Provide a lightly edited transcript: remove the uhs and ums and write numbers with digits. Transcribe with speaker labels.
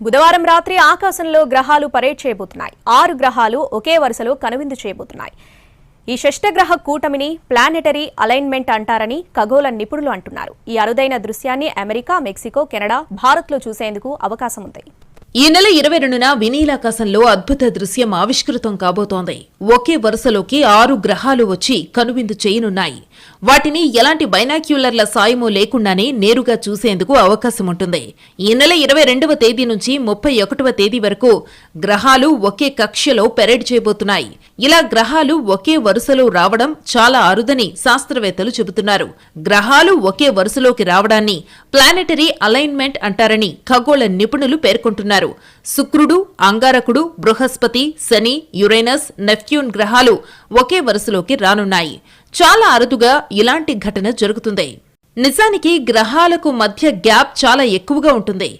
Speaker 1: బుధవారం రాత్రి ఆకాశంలో గ్రహాలు పరేడ్ చేయబోతున్నాయి. 6 గ్రహాలు ఒకే వరుసలో కనువిందు చేయబోతున్నాయి. ఈ షష్టగ్రహ కూటమిని ప్లానెటరీ అలైన్మెంట్ అంటారని ఖగోళ నిపుణులు అంటున్నారు. ఈ అరుదైన దృశ్యాన్ని అమెరికా, మెక్సికో, కెనడా, భారత్లో చూసేందుకు అవకాశం ఉంది.
Speaker 2: ఈ నెల 22న వినీలాకాశంలో అద్భుత దృశ్యం ఆవిష్కృతం కాబోతోంది. ఒకే వరుసలోకి 6 గ్రహాలు వచ్చి కనువిందు చేయనున్నాయి. వాటిని ఎలాంటి బైనాక్యులర్ల సాయమూ లేకుండానే నేరుగా చూసేందుకు అవకాశం ఉంటుంది. ఈ నెల 22వ తేదీ నుంచి 31వ తేదీ వరకు గ్రహాలు ఒకే కక్ష్యలో పెరేడ్ చేయబోతున్నాయి. ఇలా గ్రహాలు ఒకే వరుసలో రావడం చాలా అరుదని శాస్త్రవేత్తలు చెబుతున్నారు. గ్రహాలు ఒకే వరుసలోకి రావడాన్ని ప్లానెటరీ అలైన్మెంట్ అంటారని ఖగోళ నిపుణులు పేర్కొంటున్నారు. శుక్రుడు, అంగారకుడు, బృహస్పతి, శని, యురేనస్, నెప్ట్యూన్ గ్రహాలు ఒకే వరుసలోకి రానున్నాయి. చాలా అరుదుగా ఇలాంటి ఘటన జరుగుతుంది. నిజానికి గ్రహాలకు మధ్య గ్యాప్ చాలా ఎక్కువగా ఉంటుంది.